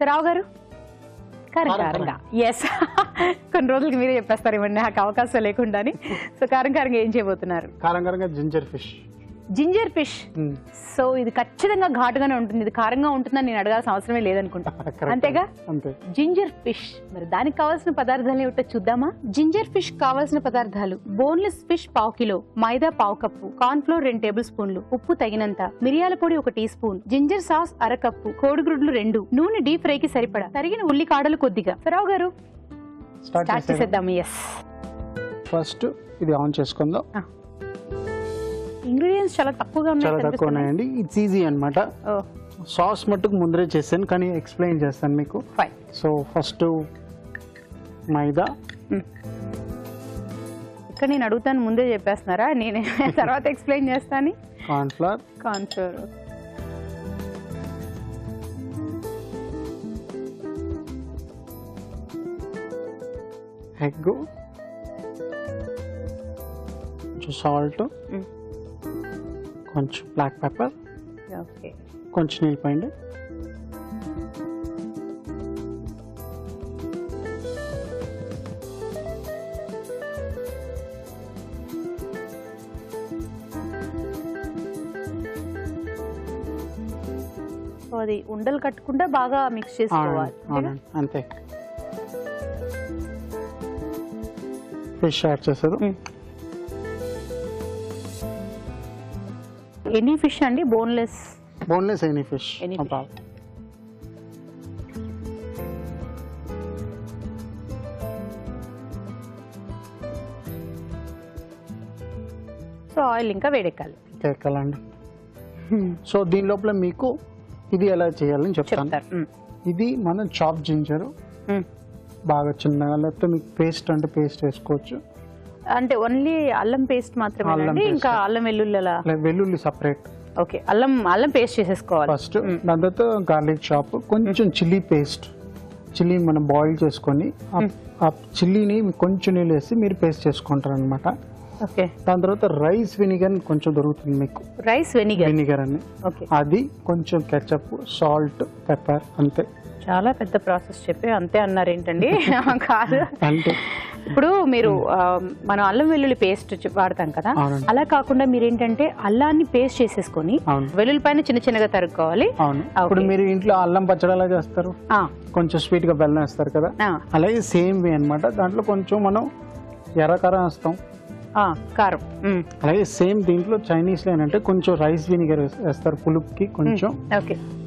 రావు గారు కారంగా ఎస్ కొన్ని రోజులకి మీరే చెప్పేస్తారు ఇవన్నీ నాకు అవకాశం లేకుండాని. సో కారంగా ఏం చేయబోతున్నారు? కారంగా ginger fish. Ginger fish. So ఇది ఖచ్చితంగా ఘాటుగానే ఉంటుంది, ఇది కారంగా ఉంటుందని నేను అడగాల్సిన అవసరమే లేదనుకుంటా, అంతేగా? Ginger fish. మరి దానికి కావాల్సిన పదార్థాలు ఏమిటో చూద్దామా? జింజర్ ఫిష్ కావాల్సిన పదార్థాలు: boneless fish 1/2 kilo, maida 1/2 cup, corn flour 2 table స్పూన్లు, ఉప్పు తగినంత, మిరియాల పొడి 1 teaspoon, ginger sauce 1/2 cup, కోడిగుడ్లు 2, నూనె డీప్ ఫ్రై కి సరిపడా, తరిగిన ఉల్లి కాడలు కొద్దిగా. రావు గారు స్టార్ట్ చేసేద్దాము. ఎస్, ఫస్ట్ ఇది ఆన్ చేసుకుందాం. ఇంగ్రీడియంట్స్ చాలా తక్కువగా ఉన్నాయండి. ఇట్స్ ఈజీ అన్నమాట. సాస్ మట్టుకు ముందరే చేశాను కానీ ఎక్స్ప్లెయిన్ చేస్తాను మీకు. సో ఫస్ట్ మైదా. ఇక్కడ నేను అడుగుతాను ముందే చెప్పేస్తున్నారా? నేను తర్వాత ఎక్స్ప్లెయిన్ చేస్తాను. Corn flour. ఎగ్, కొంచెం సాల్ట్, కొంచెం బ్లాక్ పెప్పర్, కొంచెం నీళ్ళు పోయండి. అది ఉండలు కట్టకుండా బాగా మిక్స్ చేసుకోవాలి. అంతే. ఫిష్ యాడ్ చేస్తారు. ఎనీ ఫిష్ అండి? Boneless any fish. So oil ఇంకా వేడెక్కాలండి. సో దీని లోపల మీకు ఇది ఎలా చేయాలని చెప్తాను. ఇది మనం చాప్ జింజర్ బాగా చిన్నగా, లేకపోతే మీకు పేస్ట్ అంటే పేస్ట్ వేసుకోవచ్చు. అంటే ఓన్లీ అల్లం పేస్ట్ మాత్రమే, ఇంకా అల్లం వెల్లుల్లి సపరేట్. ఓకే, అల్లం పేస్ట్ చేసేసుకోవాలి ఫస్ట్. దాని తర్వాత గార్లిక్ చాప్, కొంచెం చిల్లీ పేస్ట్. చిల్లీ మనం బాయిల్ చేసుకొని ఆ చిల్లీని కొంచెం నీళ్ళు వేసి మీరు పేస్ట్ చేసుకుంటారు అనమాట. ఓకే. దాని తర్వాత రైస్ వెనిగర్ కొంచెం దొరుకుతుంది మీకు. రైస్ వెనిగర్ అని, అది కొంచెం కెచప్, సాల్ట్, పెప్పర్, అంతే. చాలా పెద్ద ప్రాసెస్ చెప్పి అంతే అన్నారు ఏంటండి? కాదు, అంటే ఇప్పుడు మీరు మనం అల్లం వెల్లుల్లి పేస్ట్ వాడతాం కదా, అలా కాకుండా మీరు ఏంటంటే అల్లాన్ని పేస్ట్ చేసేసుకొని వెల్లుల్లి పైన చిన్న చిన్నగా తరుక్కోవాలి. ఇప్పుడు మీరు ఇంట్లో అల్లం పచ్చడి ఎలా చేస్తారు? కొంచెం స్వీట్ గా బెల్లం వేస్తారు కదా, అలాగే సేమ్ వే అనమాట. దాంట్లో కొంచెం మనం ఎర్రకారం వేస్తాం, కారం. అలాగే సేమ్ దీంట్లో చైనీస్ లో ఏంటంటే కొంచెం రైస్ వినిగర్ వేస్తారు పులుపుకి, కొంచెం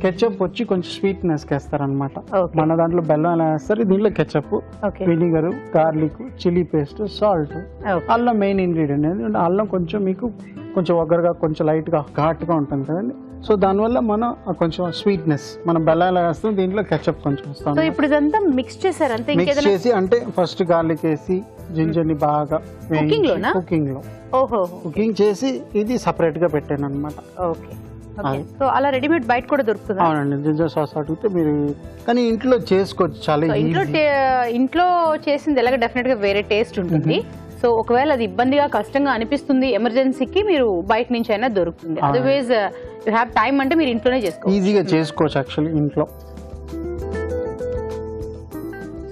కెచప్ వచ్చి కొంచెం స్వీట్నెస్ వేస్తారు అనమాట. మన దాంట్లో బెల్లం ఎలా వేస్తారు, దీంట్లో ketchup, vinegar, garlic, chilli paste, salt, అల్లం మెయిన్ ఇంగ్రీడియంట్. అల్లం కొంచెం మీకు కొంచెం ఒగరుగా, కొంచెం లైట్ గా ఘాటుగా ఉంటుంది కదండి. సో దానివల్ల మనం కొంచెం స్వీట్నెస్, మనం బెల్లం ఎలా వేస్తాం, దీంట్లో కెచప్ కొంచెం వేస్తాం. ఇప్పుడు ఇదంతా మిక్స్ చేశారు అంతే. మిక్స్ చేసి అంటే ఫస్ట్ గార్లిక్ వేసి జింజర్ ని బాగా కుకింగ్ చేసి ఇది సపరేట్ గా పెట్టాను అనమాట. సో అలా రెడీమేడ్ బయట కూడా దొరుకుతుంది. అవునండి, జింజర్ సాస్ అడిగితే మీరు, కానీ ఇంట్లో చేసుకోవచ్చు చాలా. ఇంట్లో చేసింది ఎలాగ డెఫినెట్ గా వేరే టేస్ట్ ఉంటుంది. సో ఒకవేళ అది ఇబ్బందిగా కష్టంగా అనిపిస్తుంది ఎమర్జెన్సీకి, మీరు బయట నుంచి అయినా దొరుకుతుంది. అదర్వైజ్ యూ హ్యావ్ టైం అంటే మీరు ఇంట్లోనే చేసుకోవచ్చు, ఈజీగా చేసుకోవచ్చు యాక్చువల్లీ ఇంట్లో.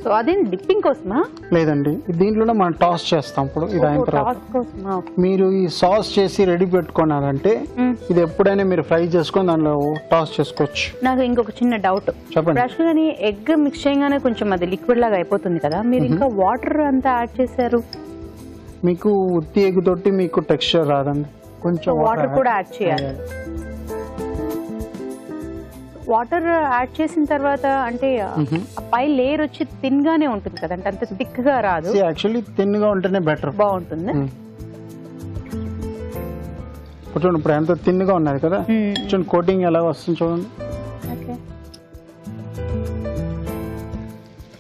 సో అదే డిప్పింగ్ కోసమా? లేదండి, దీంట్లోనే మనం టాస్ చేస్తాం. ఇప్పుడు ఇది అయిన తర్వాత మీరు ఈ సాస్ చేసి రెడీ పెట్టుకున్నారంటే ఇది ఎప్పుడైనా మీరు ఫ్రై చేసుకొని దానిలో టాస్ చేసుకోవచ్చు. నాకు ఇంకొక చిన్న డౌట్. చెప్పండి. ఎగ్ మిక్స్ చేయగానే కొంచెం అది లిక్విడ్ లాగా అయిపోతుంది కదా, మీరు ఇంకా వాటర్ అంతా యాడ్ చేశారు. మీకు ఉత్తి ఎగ్ తోటి మీకు టెక్స్చర్ రాదండి, కొంచెం వాటర్ కూడా యాడ్ చేయాలి. వాటర్ యాడ్ చేసిన తర్వాత అంటే పై లేయర్ వచ్చి థిన్ గానే ఉంటుంది కదా, అంటే అంత థిక్ గా రాదు. యాక్చువల్లీ థిన్ గా ఉంటేనే బెటర్, బాగుంటుంది. చూడండి ఇప్పుడు ఎంత థిన్ గా ఉన్నది కదా, చూడండి కోటింగ్ ఎలా వస్తుంది చూడండి.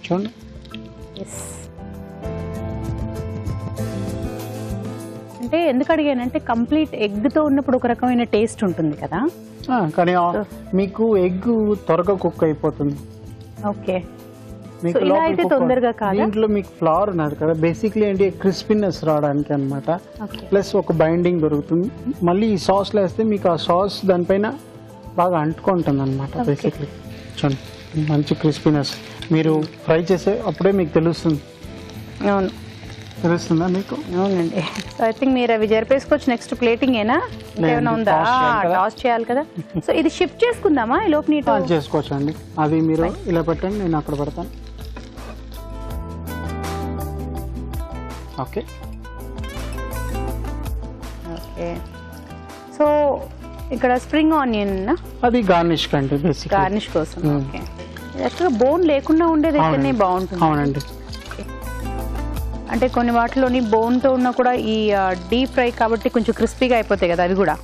చూడండి అంటే ఎందుకు అడిగానంటే కంప్లీట్ ఎగ్ తో ఉన్నప్పుడు ఒక రకమైన టేస్ట్ ఉంటుంది కదా, కానీ మీకు ఎగ్ త్వరగా కుక్ అయిపోతుంది. ఓకే. ఇలా అయితే తొందరగా కాదా? దీంట్లో మీకు ఫ్లవర్ ఉన్నది కదా, బేసిక్లీ ఏంటి క్రిస్పీనెస్ రావడానికి అన్నమాట. ప్లస్ ఒక బైండింగ్ దొరుకుతుంది. మళ్ళీ ఈ సాస్లో వేస్తే మీకు ఆ సాస్ దానిపైన బాగా అంటుకుంటుంది అనమాట. బేసిక్లీ చూడండి మంచి క్రిస్పీనెస్. మీరు ఫ్రై చేసే అప్పుడే మీకు తెలుస్తుంది. అవును, తెలుస్తుందా మీకు? అవునండి. సో ఐ థింక్ మీరు అవి జరిపేసుకోవచ్చు. నెక్స్ట్ ప్లేటింగ్ ఏనా, ఇంకేమైనా ఉందా? టాస్ చేయాలి కదా. సో ఇది షిఫ్ట్ చేసుకుందామా ఈ లోపు? నీట్ చేసుకోవచ్చు అండి. అది మీరు ఇలా పెట్టండి, నేను అక్కడ పెడతాను. Okay okay. సో ఇక్కడ స్ప్రింగ్ ఆనియన్ అది గార్నిష్ కండి, బేసిక్ గార్నిష్ కోసం. ఓకే, యాక్చువల్గా బోన్ లేకుండా ఉండేది అయితేనే బాగుంటుంది. అవునండి. అంటే కొన్ని వాటిలోని బోన్తో ఉన్నా కూడా ఈ డీప్ ఫ్రై కాబట్టి కొంచెం క్రిస్పీగా అయిపోతాయి కదా అవి కూడా.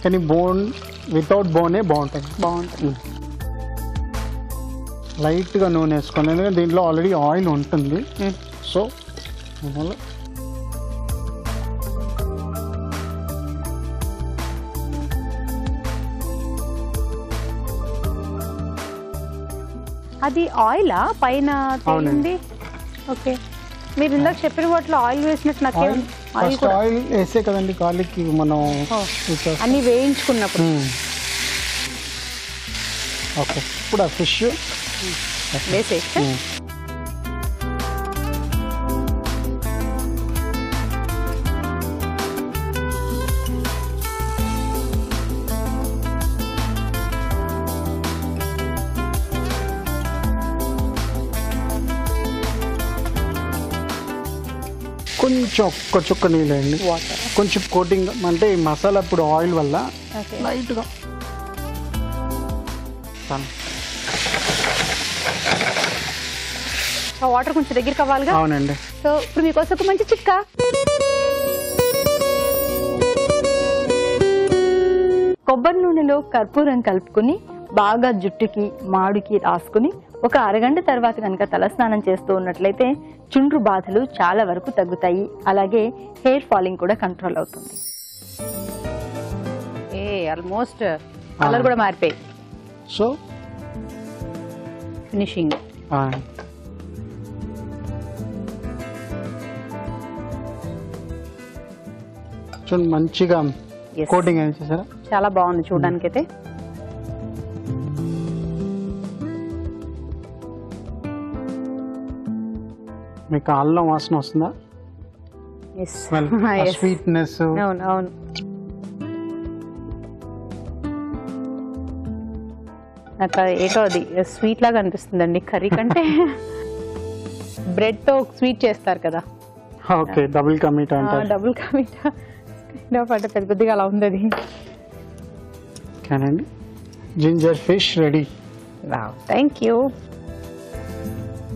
కానీ బోన్ వితౌట్ బోనే బాగుంటుంది. లైట్గా నూనె వేసుకోండి, ఎందుకంటే దీంట్లో ఆల్రెడీ ఆయిల్ ఉంటుంది. సో అది ఆయిలా పైన తేలింది? ఓకే, మీరు ఇందాక చెప్పిన వాటిలో ఆయిల్ వేసినట్టు నాకేం ఆయిల్ వేసే కదండి గార్లిక్ మనం అన్ని వేయించుకున్నప్పుడు. ఓకే, ఇప్పుడు ఆ ఫిష్ వేసేస్తే కొంచెం ఒక్క చుక్క నీళ్ళు వేయండి, కొంచెం కోటింగ్. అంటే ఈ మసాలా ఇప్పుడు ఆయిల్ వల్ల లైట్గా వాటర్ కొంచెం దగ్గరికి అవ్వాలిగా. అవునండి. సో ఇప్పుడు మీకోసం ఒక మంచి చిట్కా. కొబ్బరి నూనెలో కర్పూరం కలుపుకుని బాగా జుట్టుకి మాడుకి రాసుకుని ఒక అరగంట తర్వాత కనుక తలస్నానం చేస్తూ ఉన్నట్లయితే చుండ్రు బాధలు చాలా వరకు తగ్గుతాయి. అలాగే హెయిర్ ఫాలింగ్ కూడా కంట్రోల్ అవుతుంది. ఆల్మోస్ట్ కలర్ కూడా మారిపోయి. సో ఫినిషింగ్ చూడండి మంచిగా కోటింగ్ అయింది చూసారా, చాలా బాగుంది చూడడానికి అయితే. మీకు అల్లం వాసన వస్తుందా? స్వీట్నెస్. అవును అవును. నాకు ఏటో అది స్వీట్ లాగా అనిపిస్తుందండి కర్రీ కంటే. బ్రెడ్ తో స్వీట్ చేస్తారు కదా. ఓకే, డబుల్ కా మీఠా అంటారు. డబుల్ కా మీఠా అంటే పెద్ద పెద్దగా అలా ఉంది అది. కానండి, ginger fish ready. Thank you.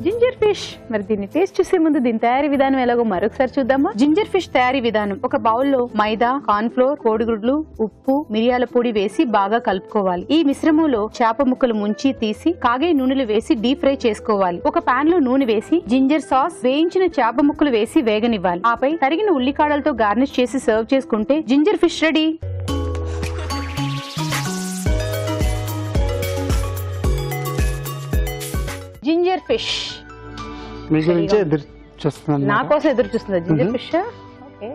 Ginger fish. మరి దీన్ని టేస్ట్ చేసే ముందు దీని తయారీ విధానం ఎలాగో మరొకసారి చూద్దామా. జింజర్ ఫిష్ తయారీ విధానం: ఒక బౌల్లో మైదా, కార్న్ ఫ్లోర్, కోడిగుడ్లు, ఉప్పు, మిరియాల పొడి వేసి బాగా కలుపుకోవాలి. ఈ మిశ్రమంలో చేప ముక్కలు ముంచి తీసి కాగే నూనెలు వేసి డీప్ ఫ్రై చేసుకోవాలి. ఒక పాన్ లో నూనె వేసి జింజర్ సాస్, వేయించిన చేప ముక్కలు వేసి వేగనివ్వాలి. ఆపై తరిగిన ఉల్లికాడలతో గార్నిష్ చేసి సర్వ్ చేసుకుంటే ginger fish ready. Ginger fish మీ గురించి ఎదురు చూస్తున్నాను. నా కోసం ఎదురు చూస్తుందా జింజర్ ఫిష్? Okay,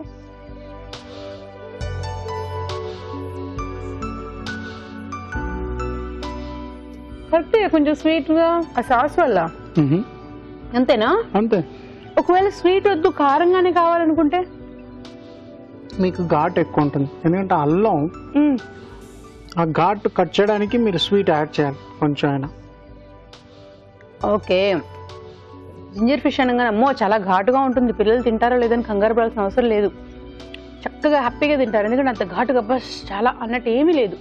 correct. కొంచెం స్వీట్ గా ఆ సాస్ వల్ల అంతేనా? అంతే. ఒకవేళ స్వీట్ వద్దు కారంగానే కావాలనుకుంటే మీకు ఘాట్ ఎక్కువ ఉంటుంది, ఎందుకంటే అల్లం ఆ ఘాట్ కట్ చేయడానికి మీరు స్వీట్ యాడ్ చేయాలి కొంచెం అయినా. ఓకే, జింజర్ ఫిష్ అనగానే అమ్మో చాలా ఘాటుగా ఉంటుంది, పిల్లలు తింటారో లేదని కంగారు పడాల్సిన అవసరం లేదు. చక్కగా హ్యాపీగా తింటారు, ఎందుకంటే అంత ఘాటుగా బస్ చాలా అన్నట్టు ఏమీ లేదు.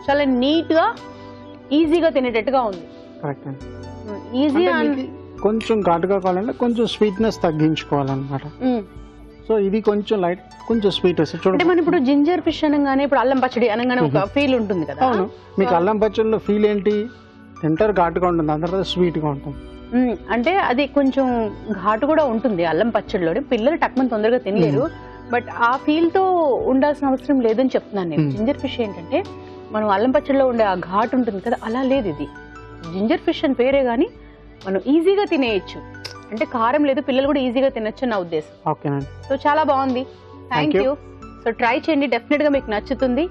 చాలా నీట్గా ఈజీగా తినేటట్టుగా ఉంది. కరెక్ట్. ఈజీ. కొంచెం ఘాటుగా కావాలంటే కొంచెం స్వీట్నెస్ తగ్గించుకోవాలన్నమాట. సో ఇది కొంచెం లైట్, కొంచెం స్వీట్ వస్తుంది చూడండి. మనం ఇప్పుడు జింజర్ ఫిష్ అనగానే ఇప్పుడు అల్లం పచ్చడి అనగానే ఒక ఫీల్ ఉంటుంది కదా. అవును, మీకు అల్లం పచ్చడిలో ఫీల్ ఏంటి? తింటారు ఘాటుగా ఉంటుంది, దాని తర్వాత స్వీట్ గా ఉంటుంది. అంటే అది కొంచెం ఘాటు కూడా ఉంటుంది అల్లం పచ్చడిలో. పిల్లలు టక్మని తొందరగా తినలేరు, బట్ ఆ ఫీల్ తో ఉండాల్సిన అవసరం లేదని చెప్తున్నాను నేను. జింజర్ ఫిష్ ఏంటంటే మనం అల్లం పచ్చడిలో ఉండే ఆ ఘాటు ఉంటుంది కదా, అలా లేదు ఇది. జింజర్ ఫిష్ అని పేరే గానీ మనం ఈజీగా తినేయచ్చు. అంటే కారం లేదు, పిల్లలు కూడా ఈజీగా తినొచ్చు నా ఉద్దేశం. ఓకేనండి. సో చాలా బాగుంది, థ్యాంక్ యూ. సో ట్రై చేయండి, డెఫినెట్ గా మీకు నచ్చుతుంది.